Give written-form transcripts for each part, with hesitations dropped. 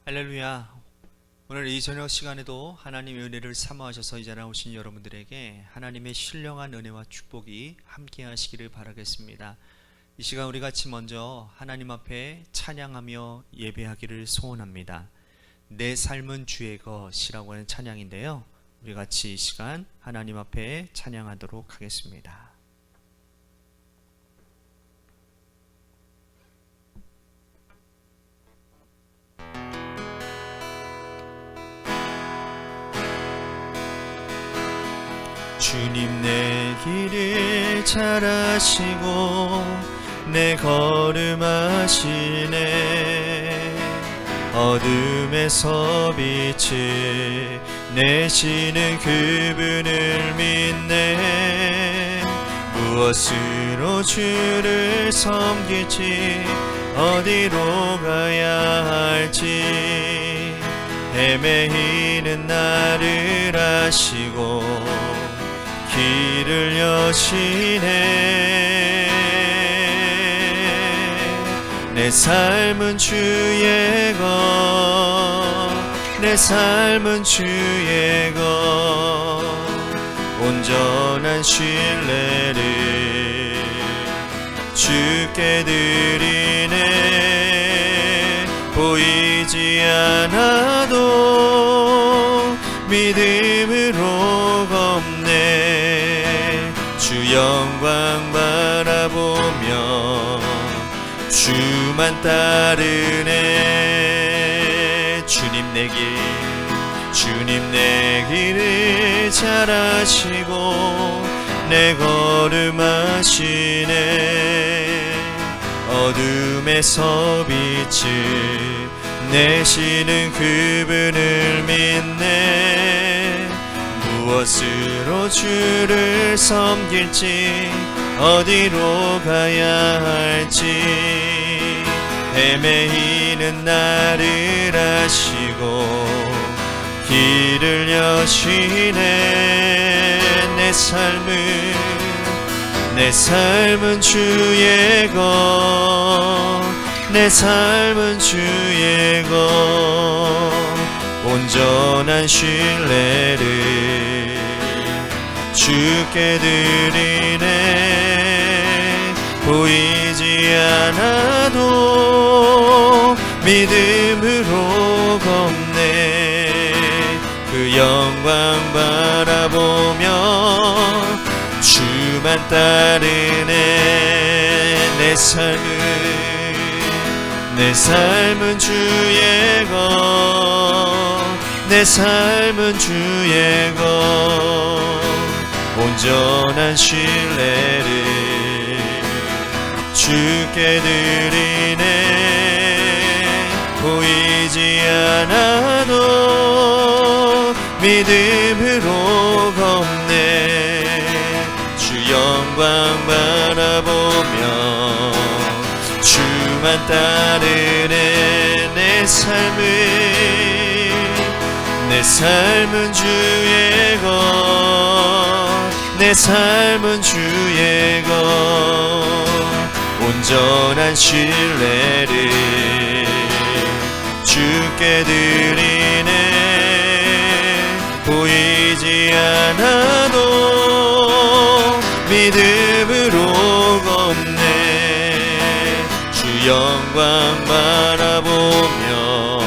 할렐루야. 오늘 이 저녁 시간에도 하나님의 은혜를 사모하셔서 이 자리에 오신 여러분들에게 하나님의 신령한 은혜와 축복이 함께 하시기를 바라겠습니다. 이 시간 우리 같이 먼저 하나님 앞에 찬양하며 예배하기를 소원합니다. 내 삶은 주의 것이라고 하는 찬양인데요, 우리 같이 이 시간 하나님 앞에 찬양하도록 하겠습니다. 주님 내 길을 잘 아시고 내 걸음 아시네. 어둠에서 빛을 내시는 그분을 믿네. 무엇으로 주를 섬길지 어디로 가야 할지 헤매이는 나를 아시고 길을 여시네. 내 삶은 주의 것, 내 삶은 주의 것, 온전한 신뢰를 주께 드리네. 보이지 않아도 믿음으로 걷네. 주 영광 바라보며 주만 따르네. 주님 내 길을 잘 아시고 내 걸음 아시네. 어둠에서 빛을 내시는 그분을 믿네. 무엇으로 주를 섬길지 어디로 가야 할지 헤매이는 나를 아시고 길을 여시네. 내 삶은 주의 것, 내 삶은 주의 것, 온전한 신뢰를 주께 드리네. 보이지 않아도 믿음으로 걷네. 그 영광 바라보며 주만 따르네. 내 삶은 주의 것, 내 삶은 주의 것, 온전한 신뢰를 주께 드리네. 보이지 않아도 믿음으로 걷네. 주 영광 바라보며 주만 따르네. 내 삶은 주의 것, 내 삶은 주의 것, 온전한 신뢰를 주께 드리네. 보이지 않아도 믿음으로 걷네. 주 영광 바라보며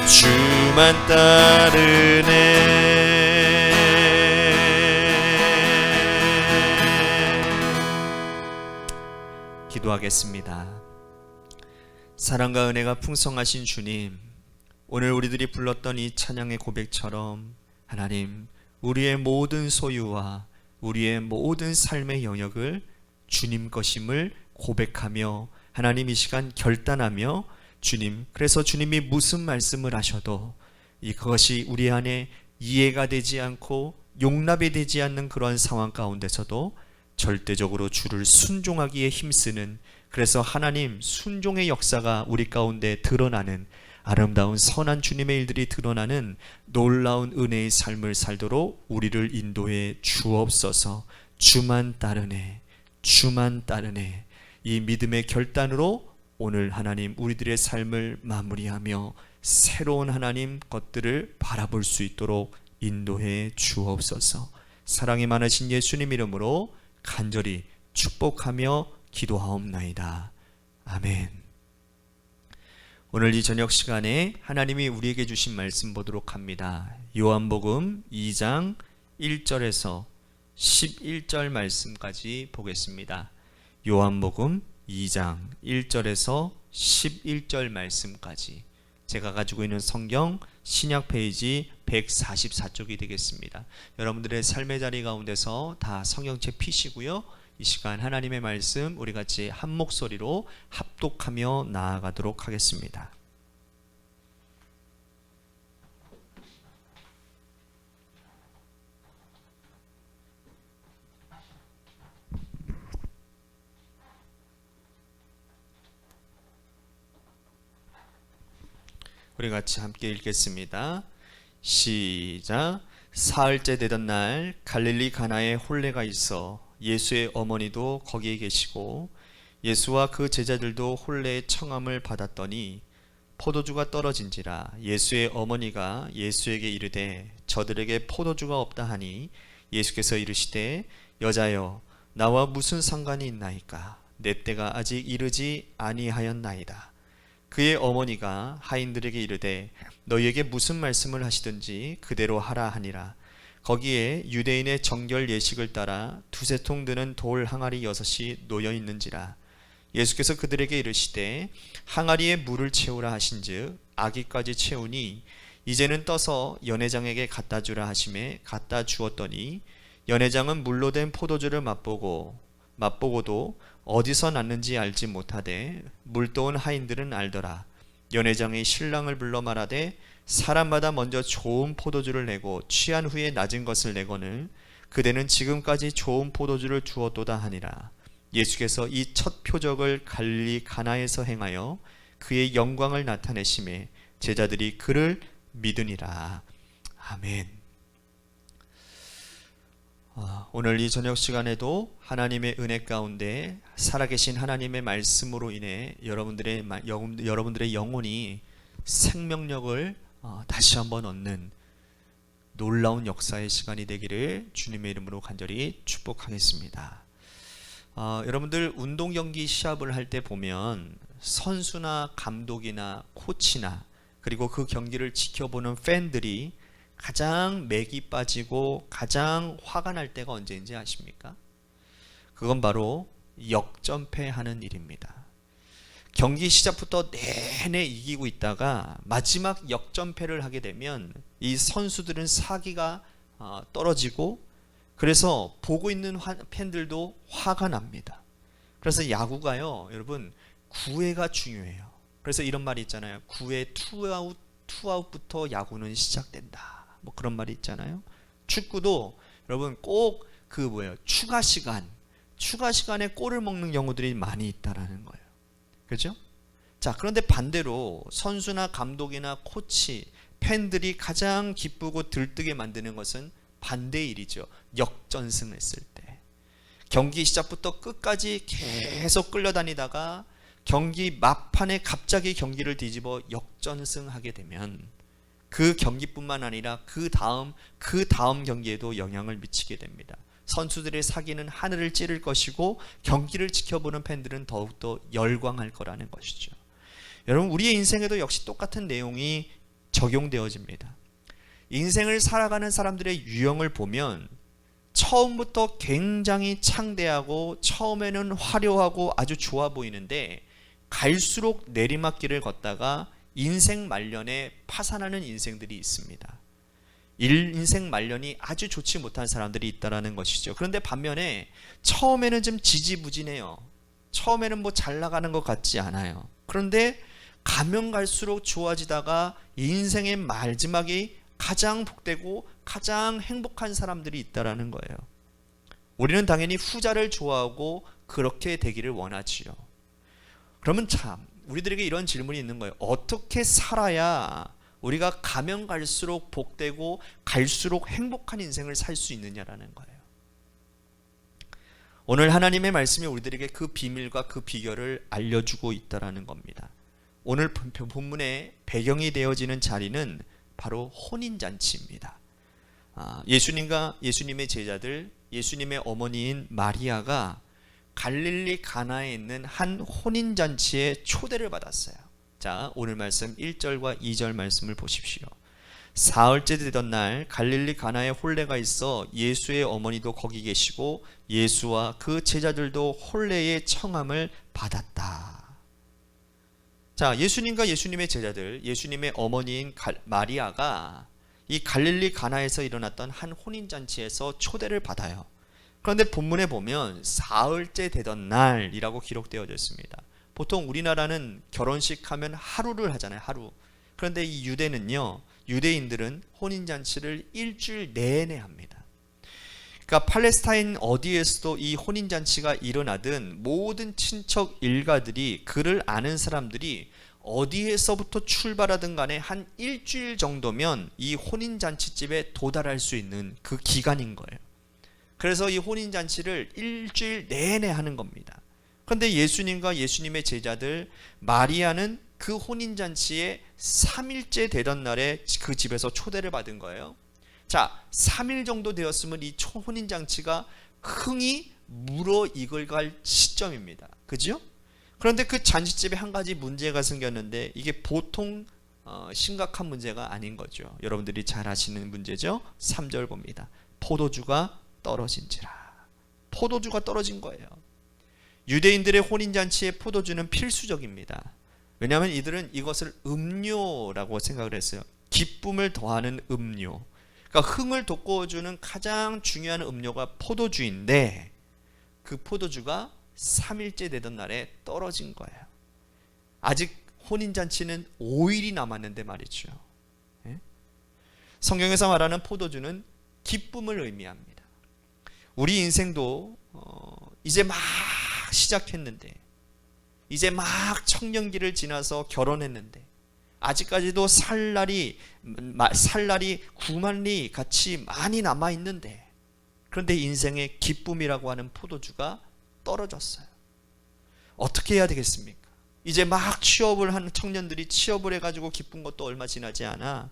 주만 따르네. 기도하겠습니다. 사랑과 은혜가 풍성하신 주님, 오늘 우리들이 불렀던 이 찬양의 고백처럼 하나님, 우리의 모든 소유와 우리의 모든 삶의 영역을 주님 것임을 고백하며 하나님 이 시간 결단하며 주님, 그래서 주님이 무슨 말씀을 하셔도 그것이 우리 안에 이해가 되지 않고 용납이 되지 않는 그런 상황 가운데서도 절대적으로 주를 순종하기에 힘쓰는, 그래서 하나님 순종의 역사가 우리 가운데 드러나는 아름다운 선한 주님의 일들이 드러나는 놀라운 은혜의 삶을 살도록 우리를 인도해 주옵소서. 주만 따르네, 주만 따르네. 이 믿음의 결단으로 오늘 하나님 우리들의 삶을 마무리하며 새로운 하나님 것들을 바라볼 수 있도록 인도해 주옵소서. 사랑이 많으신 예수님 이름으로 간절히 축복하며 기도하옵나이다. 아멘. 오늘 이 저녁 시간에 하나님이 우리에게 주신 말씀 보도록 합니다. 요한복음 2장 1절에서 11절 말씀까지 보겠습니다. 요한복음 2장 1절에서 11절 말씀까지, 제가 가지고 있는 성경 신약 페이지 144쪽이 되겠습니다. 여러분들의 삶의 자리 가운데서 다 성경책 피시고요. 이 시간 하나님의 말씀 우리 같이 한 목소리로 합독하며 나아가도록 하겠습니다. 우리 같이 함께 읽겠습니다. 시작. 사흘째 되던 날 갈릴리 가나에 혼례가 있어 예수의 어머니도 거기에 계시고 예수와 그 제자들도 혼례의 청함을 받았더니 포도주가 떨어진지라. 예수의 어머니가 예수에게 이르되 저들에게 포도주가 없다 하니 예수께서 이르시되 여자여 나와 무슨 상관이 있나이까? 내 때가 아직 이르지 아니하였나이다. 그의 어머니가 하인들에게 이르되 너희에게 무슨 말씀을 하시든지 그대로 하라 하니라. 거기에 유대인의 정결 예식을 따라 두세 통 드는 돌 항아리 6이 놓여 있는지라. 예수께서 그들에게 이르시되 항아리에 물을 채우라 하신즉 아기까지 채우니 이제는 떠서 연회장에게 갖다 주라 하시매 갖다 주었더니 연회장은 물로 된 포도주를 맛보고도 어디서 났는지 알지 못하되 물떠온 하인들은 알더라. 연회장이 신랑을 불러 말하되 사람마다 먼저 좋은 포도주를 내고 취한 후에 낮은 것을 내거늘 그대는 지금까지 좋은 포도주를 주었도다 하니라. 예수께서 이 첫 표적을 갈릴리 가나에서 행하여 그의 영광을 나타내심에 제자들이 그를 믿으니라. 아멘. 오늘 이 저녁 시간에도 하나님의 은혜 가운데 살아계신 하나님의 말씀으로 인해 여러분들의 영혼이 생명력을 다시 한번 얻는 놀라운 역사의 시간이 되기를 주님의 이름으로 간절히 축복하겠습니다. 여러분들 운동 경기 시합을 할 때 보면 선수나 감독이나 코치나 그리고 그 경기를 지켜보는 팬들이 가장 맥이 빠지고 가장 화가 날 때가 언제인지 아십니까? 그건 바로 역전패하는 일입니다. 경기 시작부터 내내 이기고 있다가 마지막 역전패를 하게 되면 이 선수들은 사기가 떨어지고 그래서 보고 있는 팬들도 화가 납니다. 그래서 야구가요, 여러분 9회가 중요해요. 그래서 이런 말이 있잖아요. 9회 투아웃부터 야구는 시작된다. 뭐 그런 말이 있잖아요. 축구도 여러분 꼭 추가 시간에 골을 먹는 경우들이 많이 있다라는 거예요. 그렇죠? 자, 그런데 반대로 선수나 감독이나 코치, 팬들이 가장 기쁘고 들뜨게 만드는 것은 반대의 일이죠. 역전승했을 때. 경기 시작부터 끝까지 계속 끌려다니다가 경기 막판에 갑자기 경기를 뒤집어 역전승하게 되면 그 경기뿐만 아니라 그 다음 경기에도 영향을 미치게 됩니다. 선수들의 사기는 하늘을 찌를 것이고 경기를 지켜보는 팬들은 더욱더 열광할 거라는 것이죠. 여러분, 우리의 인생에도 역시 똑같은 내용이 적용되어집니다. 인생을 살아가는 사람들의 유형을 보면 처음부터 굉장히 창대하고 처음에는 화려하고 아주 좋아 보이는데 갈수록 내리막길을 걷다가 인생 말년에 파산하는 인생들이 있습니다. 인생 말년이 아주 좋지 못한 사람들이 있다라는 것이죠. 그런데 반면에 처음에는 좀 지지부진해요. 처음에는 뭐 잘 나가는 것 같지 않아요. 그런데 가면 갈수록 좋아지다가 인생의 마지막이 가장 복되고 가장 행복한 사람들이 있다라는 거예요. 우리는 당연히 후자를 좋아하고 그렇게 되기를 원하지요. 그러면 참 우리들에게 이런 질문이 있는 거예요. 어떻게 살아야 우리가 가면 갈수록 복되고 갈수록 행복한 인생을 살 수 있느냐라는 거예요. 오늘 하나님의 말씀이 우리들에게 그 비밀과 그 비결을 알려주고 있다라는 겁니다. 오늘 본문의 배경이 되어지는 자리는 바로 혼인잔치입니다. 예수님과 예수님의 제자들, 예수님의 어머니인 마리아가 갈릴리 가나에 있는 한 혼인잔치에 초대를 받았어요. 자, 오늘 말씀 1절과 2절 말씀을 보십시오. 사흘째 되던 날 갈릴리 가나에 혼례가 있어 예수의 어머니도 거기 계시고 예수와 그 제자들도 혼례의 청함을 받았다. 자, 예수님과 예수님의 제자들, 예수님의 어머니인 마리아가 이 갈릴리 가나에서 일어났던 한 혼인잔치에서 초대를 받아요. 그런데 본문에 보면 사흘째 되던 날이라고 기록되어져 있습니다. 보통 우리나라는 결혼식 하면 하루를 하잖아요. 하루. 그런데 이 유대인들은 혼인잔치를 일주일 내내 합니다. 그러니까 팔레스타인 어디에서도 이 혼인잔치가 일어나든 모든 친척 일가들이, 그를 아는 사람들이 어디에서부터 출발하든 간에 한 일주일 정도면 이 혼인잔치집에 도달할 수 있는 그 기간인 거예요. 그래서 이 혼인잔치를 일주일 내내 하는 겁니다. 그런데 예수님과 예수님의 제자들, 마리아는 그 혼인잔치에 3일째 되던 날에 그 집에서 초대를 받은 거예요. 자, 3일 정도 되었으면 이 혼인잔치가 흥이 물어익을 시점입니다. 그죠? 그런데 그 잔치집에 한 가지 문제가 생겼는데 이게 보통 심각한 문제가 아닌 거죠. 여러분들이 잘 아시는 문제죠. 3절 봅니다. 포도주가 떨어진지라. 포도주가 떨어진 거예요. 유대인들의 혼인잔치에 포도주는 필수적입니다. 왜냐하면 이들은 이것을 음료라고 생각을 했어요. 기쁨을 더하는 음료. 그러니까 흥을 돋궈주는 가장 중요한 음료가 포도주인데 그 포도주가 3일째 되던 날에 떨어진 거예요. 아직 혼인잔치는 5일이 남았는데 말이죠. 성경에서 말하는 포도주는 기쁨을 의미합니다. 우리 인생도 이제 막 시작했는데, 이제 막 청년기를 지나서 결혼했는데, 아직까지도 살 날이 9만리 같이 많이 남아있는데, 그런데 인생의 기쁨이라고 하는 포도주가 떨어졌어요. 어떻게 해야 되겠습니까? 이제 막 취업을 한 청년들이 취업을 해가지고 기쁜 것도 얼마 지나지 않아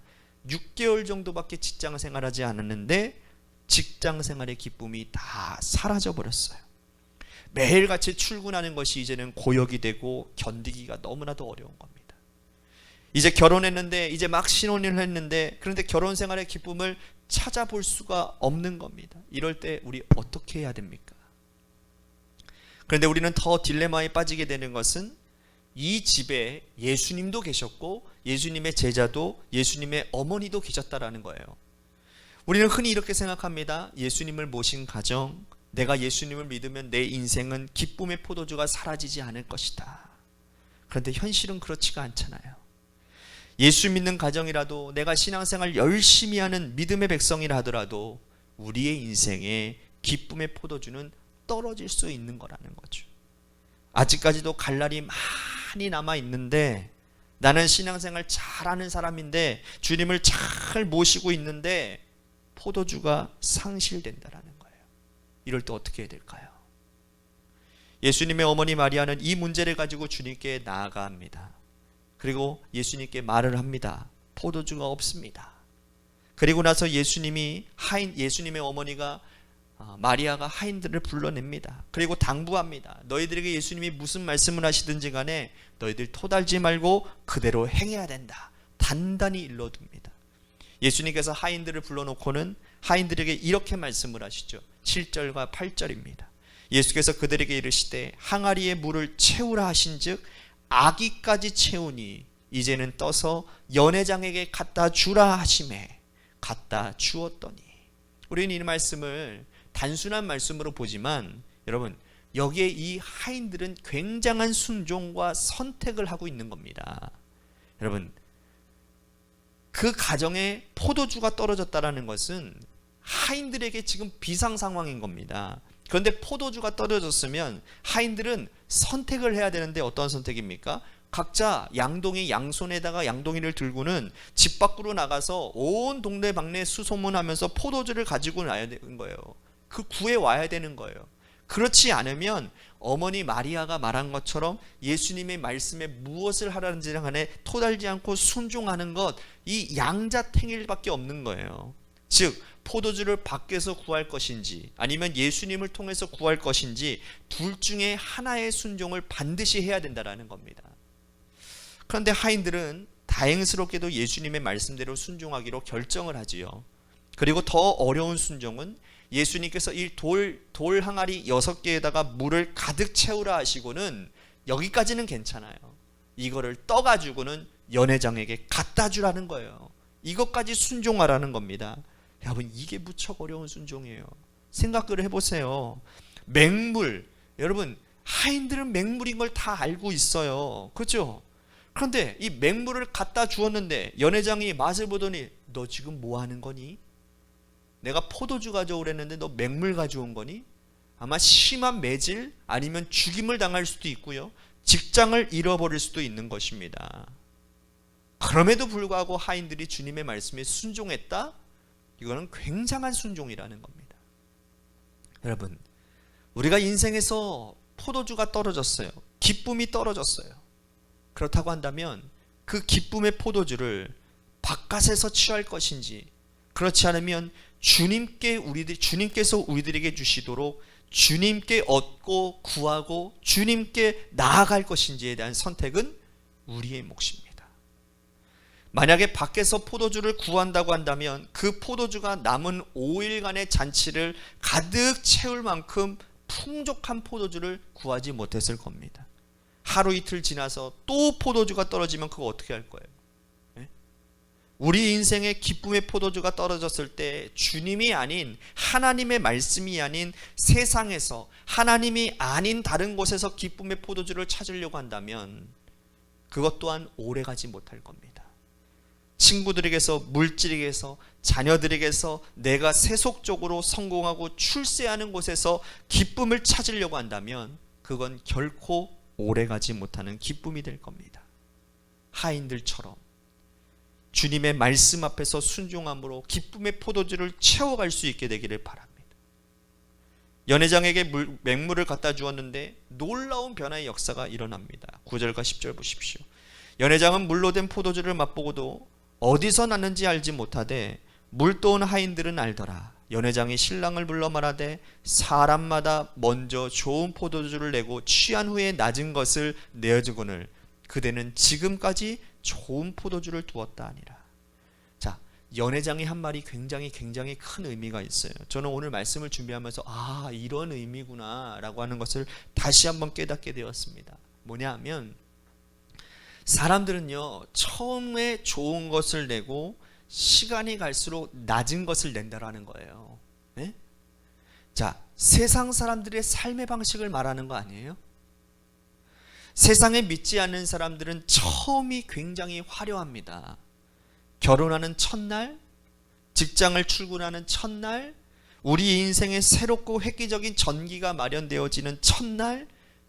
6개월 정도밖에 직장 생활하지 않았는데 직장 생활의 기쁨이 다 사라져 버렸어요. 매일같이 출근하는 것이 이제는 고역이 되고 견디기가 너무나도 어려운 겁니다. 이제 결혼했는데, 이제 막 신혼을 했는데, 그런데 결혼 생활의 기쁨을 찾아볼 수가 없는 겁니다. 이럴 때 우리 어떻게 해야 됩니까? 그런데 우리는 더 딜레마에 빠지게 되는 것은 이 집에 예수님도 계셨고 예수님의 제자도, 예수님의 어머니도 계셨다라는 거예요. 우리는 흔히 이렇게 생각합니다. 예수님을 모신 가정, 내가 예수님을 믿으면 내 인생은 기쁨의 포도주가 사라지지 않을 것이다. 그런데 현실은 그렇지가 않잖아요. 예수 믿는 가정이라도, 내가 신앙생활 열심히 하는 믿음의 백성이라 하더라도 우리의 인생에 기쁨의 포도주는 떨어질 수 있는 거라는 거죠. 아직까지도 갈 날이 많이 남아 있는데, 나는 신앙생활 잘하는 사람인데, 주님을 잘 모시고 있는데 포도주가 상실된다라는 거예요. 이럴 때 어떻게 해야 될까요? 예수님의 어머니 마리아는 이 문제를 가지고 주님께 나아갑니다. 그리고 예수님께 말을 합니다. 포도주가 없습니다. 그리고 나서 예수님의 어머니가 마리아가 하인들을 불러냅니다. 그리고 당부합니다. 너희들에게 예수님이 무슨 말씀을 하시든지 간에 너희들 토달지 말고 그대로 행해야 된다. 단단히 일러둡니다. 예수님께서 하인들을 불러놓고는 하인들에게 이렇게 말씀을 하시죠. 7절과 8절입니다. 예수께서 그들에게 이르시되 항아리에 물을 채우라 하신즉 아기까지 채우니 이제는 떠서 연회장에게 갖다 주라 하시매 갖다 주었더니. 우리는 이 말씀을 단순한 말씀으로 보지만 여러분, 여기에 이 하인들은 굉장한 순종과 선택을 하고 있는 겁니다. 여러분, 그 가정에 포도주가 떨어졌다는 것은 하인들에게 지금 비상 상황인 겁니다. 그런데 포도주가 떨어졌으면 하인들은 선택을 해야 되는데 어떤 선택입니까? 각자 양손에다가 양동이를 들고는 집 밖으로 나가서 온 동네방네 수소문하면서 포도주를 가지고 나야 되는 거예요. 그 구해 와야 되는 거예요. 그렇지 않으면 어머니 마리아가 말한 것처럼 예수님의 말씀에 무엇을 하라는지 간에 토달지 않고 순종하는 것, 이 양자택일밖에 없는 거예요. 즉 포도주를 밖에서 구할 것인지 아니면 예수님을 통해서 구할 것인지 둘 중에 하나의 순종을 반드시 해야 된다는 겁니다. 그런데 하인들은 다행스럽게도 예수님의 말씀대로 순종하기로 결정을 하지요. 그리고 더 어려운 순종은 예수님께서 이 돌 항아리 6개에다가 물을 가득 채우라 하시고는 여기까지는 괜찮아요. 이거를 떠가지고는 연회장에게 갖다 주라는 거예요. 이것까지 순종하라는 겁니다. 여러분, 이게 무척 어려운 순종이에요. 생각을 해보세요. 맹물, 여러분 하인들은 맹물인 걸 다 알고 있어요. 그렇죠? 그런데 이 맹물을 갖다 주었는데 연회장이 맛을 보더니 너 지금 뭐 하는 거니? 내가 포도주 가져오랬는데 너 맹물 가져온 거니? 아마 심한 매질 아니면 죽임을 당할 수도 있고요, 직장을 잃어버릴 수도 있는 것입니다. 그럼에도 불구하고 하인들이 주님의 말씀에 순종했다? 이거는 굉장한 순종이라는 겁니다. 여러분, 우리가 인생에서 포도주가 떨어졌어요. 기쁨이 떨어졌어요. 그렇다고 한다면 그 기쁨의 포도주를 바깥에서 취할 것인지, 그렇지 않으면 주님께서 우리들에게 주시도록 주님께 얻고 구하고 주님께 나아갈 것인지에 대한 선택은 우리의 몫입니다. 만약에 밖에서 포도주를 구한다고 한다면 그 포도주가 남은 5일간의 잔치를 가득 채울 만큼 풍족한 포도주를 구하지 못했을 겁니다. 하루 이틀 지나서 또 포도주가 떨어지면 그거 어떻게 할 거예요? 우리 인생의 기쁨의 포도주가 떨어졌을 때 주님이 아닌, 하나님의 말씀이 아닌 세상에서, 하나님이 아닌 다른 곳에서 기쁨의 포도주를 찾으려고 한다면 그것 또한 오래가지 못할 겁니다. 친구들에게서, 물질에게서, 자녀들에게서 내가 세속적으로 성공하고 출세하는 곳에서 기쁨을 찾으려고 한다면 그건 결코 오래가지 못하는 기쁨이 될 겁니다. 하인들처럼 주님의 말씀 앞에서 순종함으로 기쁨의 포도주를 채워갈 수 있게 되기를 바랍니다. 연회장에게 맹물을 갖다 주었는데 놀라운 변화의 역사가 일어납니다. 9절과 10절 보십시오. 연회장은 물로 된 포도주를 맛보고도 어디서 났는지 알지 못하되 물 떠온 하인들은 알더라. 연회장이 신랑을 불러 말하되 사람마다 먼저 좋은 포도주를 내고 취한 후에 낮은 것을 내어주거늘 그대는 지금까지 좋은 포도주를 두었다 하니라. 자, 연회장이 한 말이 굉장히 큰 의미가 있어요. 저는 오늘 말씀을 준비하면서 이런 의미구나 라고 하는 것을 다시 한번 깨닫게 되었습니다. 뭐냐 하면 사람들은요, 처음에 좋은 것을 내고 시간이 갈수록 낮은 것을 낸다라는 거예요. 네? 자, 세상 사람들의 삶의 방식을 말하는 거 아니에요? 세상에 믿지 않는 사람들은 처음이 굉장히 화려합니다. 결혼하는 첫날, 직장을 출근하는 첫날, 우리 인생에 새롭고 획기적인 전기가 마련되어지는 첫날,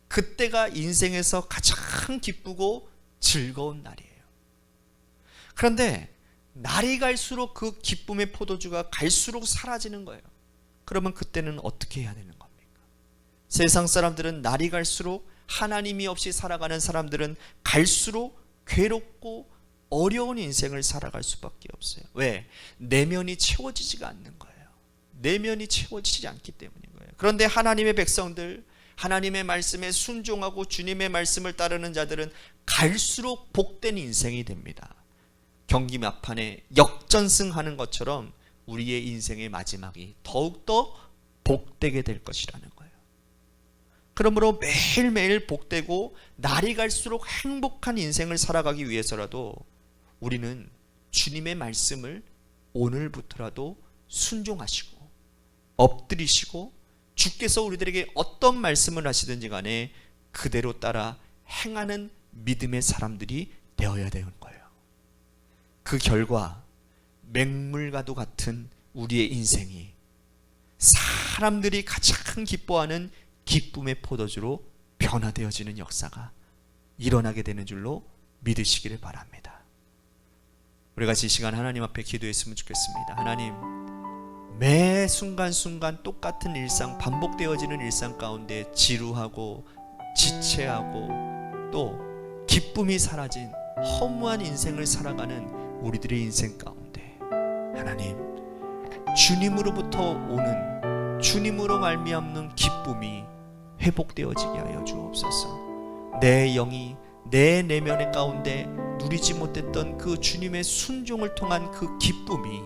그때가 인생에서 가장 기쁘고 즐거운 날이에요. 그런데 날이 갈수록 그 기쁨의 포도주가 갈수록 사라지는 거예요. 그러면 그때는 어떻게 해야 되는 겁니까? 세상 사람들은 날이 갈수록, 하나님이 없이 살아가는 사람들은 갈수록 괴롭고 어려운 인생을 살아갈 수밖에 없어요. 왜? 내면이 채워지지가 않는 거예요. 내면이 채워지지 않기 때문인 거예요. 그런데 하나님의 백성들, 하나님의 말씀에 순종하고 주님의 말씀을 따르는 자들은 갈수록 복된 인생이 됩니다. 경기 막판에 역전승하는 것처럼 우리의 인생의 마지막이 더욱더 복되게 될 것이라는 거예요. 그러므로 매일매일 복되고 날이 갈수록 행복한 인생을 살아가기 위해서라도 우리는 주님의 말씀을 오늘부터라도 순종하시고 엎드리시고 주께서 우리들에게 어떤 말씀을 하시든지 간에 그대로 따라 행하는 믿음의 사람들이 되어야 되는 거예요. 그 결과 맹물과도 같은 우리의 인생이 사람들이 가장 기뻐하는 기쁨의 포도주로 변화되어지는 역사가 일어나게 되는 줄로 믿으시기를 바랍니다. 우리 같이 이 시간 하나님 앞에 기도했으면 좋겠습니다. 하나님, 매 순간순간 똑같은 일상, 반복되어지는 일상 가운데 지루하고 지체하고 또 기쁨이 사라진 허무한 인생을 살아가는 우리들의 인생 가운데 하나님, 주님으로부터 오는, 주님으로 말미암는 기쁨이 회복되어지게 하여 주옵소서. 내 영이 내 내면의 가운데 누리지 못했던 그 주님의 순종을 통한 그 기쁨이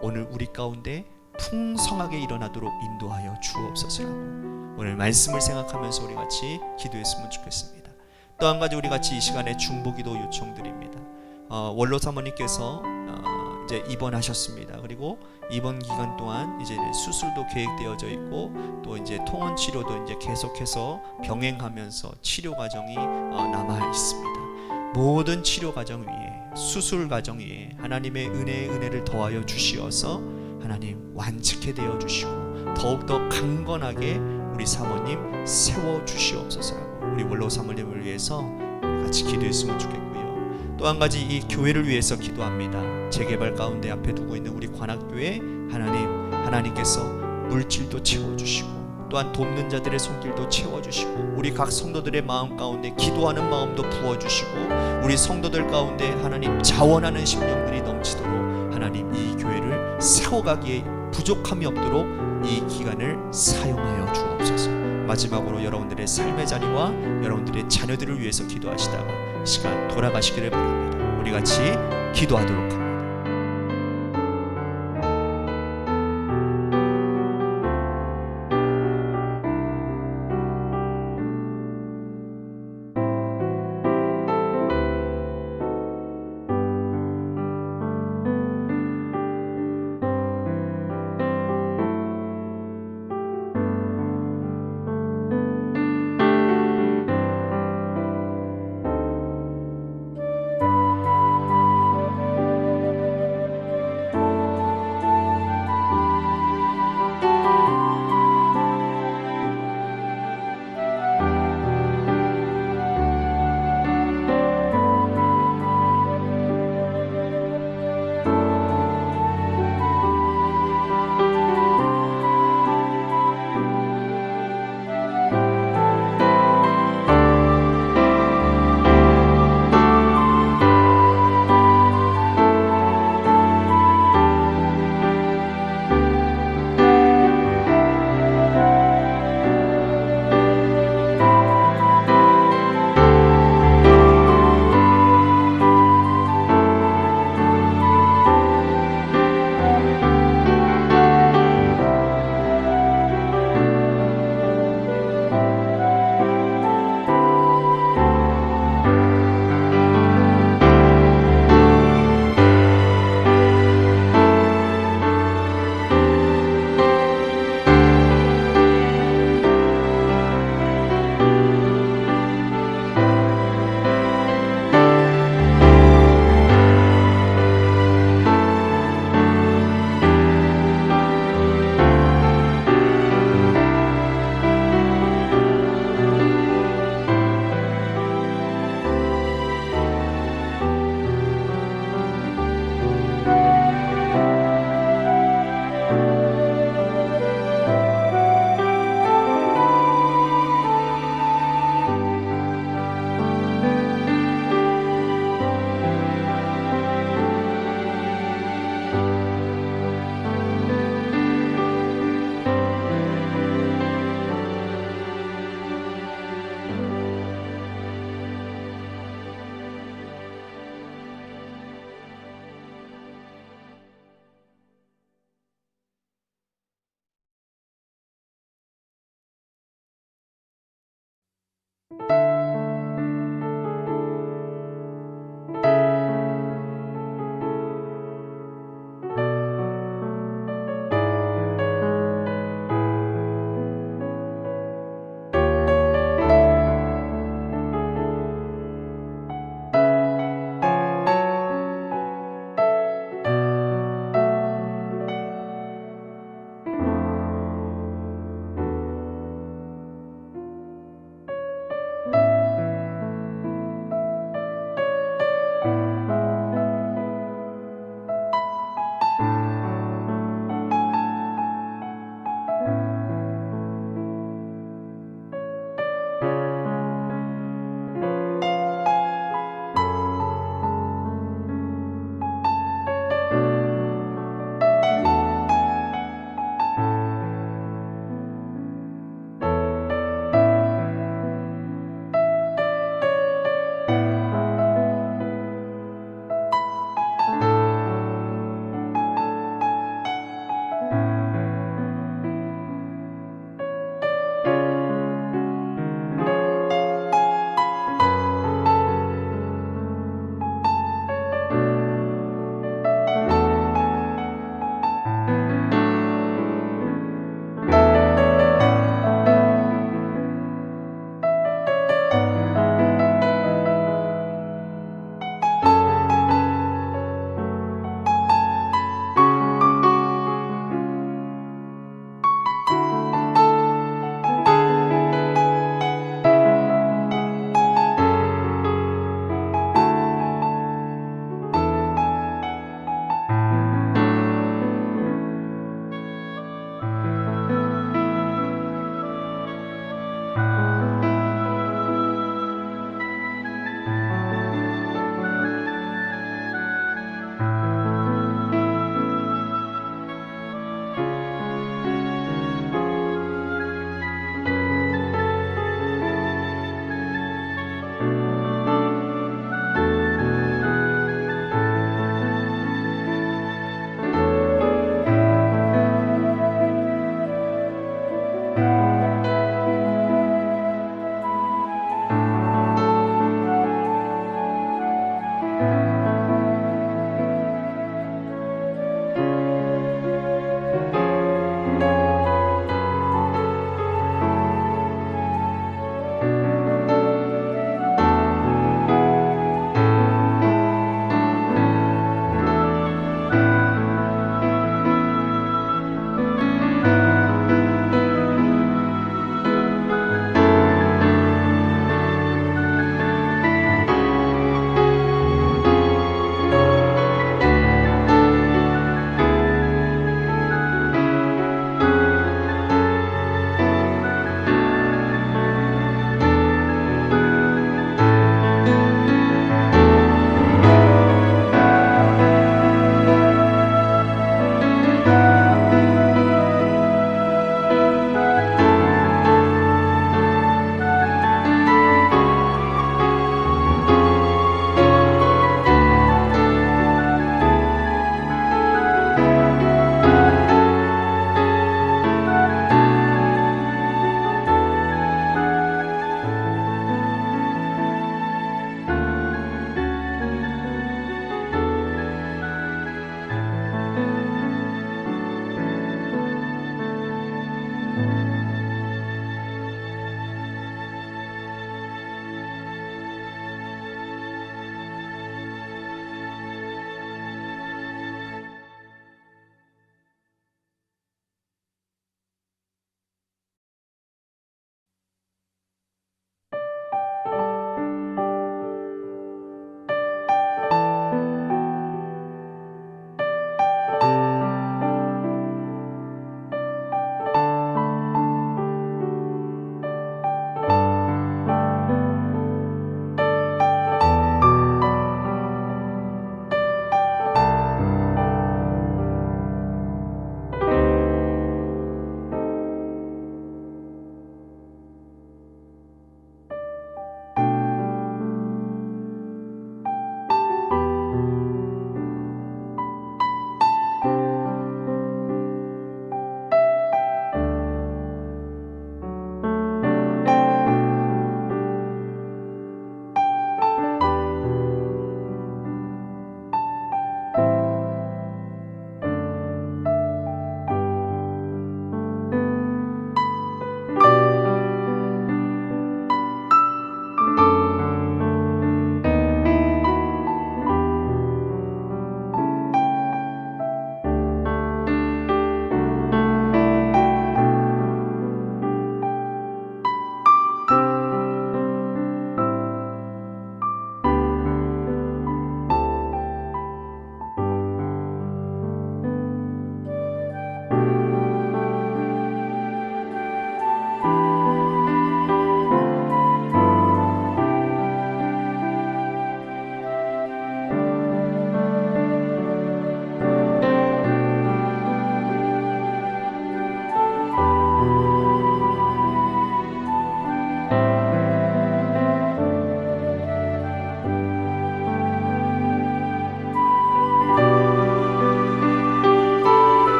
오늘 우리 가운데 풍성하게 일어나도록 인도하여 주옵소서라고 오늘 말씀을 생각하면서 우리 같이 기도했으면 좋겠습니다. 또 한 가지 우리 같이 이 시간에 중보기도 요청드립니다. 원로 사모님께서 이제 입원하셨습니다. 그리고 입원 기간 동안 이제 수술도 계획되어져 있고 또 이제 통원 치료도 이제 계속해서 병행하면서 치료 과정이 남아 있습니다. 모든 치료 과정 위에, 수술 과정 위에 하나님의 은혜를 더하여 주시어서 하나님 완치케 되어 주시고 더욱더 강건하게 우리 사모님 세워 주시옵소서라고 우리 원로 사모님을 위해서 우리 같이 기도했으면 좋겠고요. 또 한 가지 이 교회를 위해서 기도합니다. 재개발 가운데 앞에 두고 있는 우리 관악교회 하나님께서 물질도 채워주시고 또한 돕는 자들의 손길도 채워주시고 우리 각 성도들의 마음 가운데 기도하는 마음도 부어주시고 우리 성도들 가운데 하나님 자원하는 심령들이 넘치도록 하나님 이 교회를 세워가기에 부족함이 없도록 이 기간을 사용하여 주옵소서. 마지막으로 여러분들의 삶의 자리와 여러분들의 자녀들을 위해서 기도하시다가 시간 돌아가시기를 바랍니다. 우리 같이 기도하도록 합니다.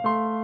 주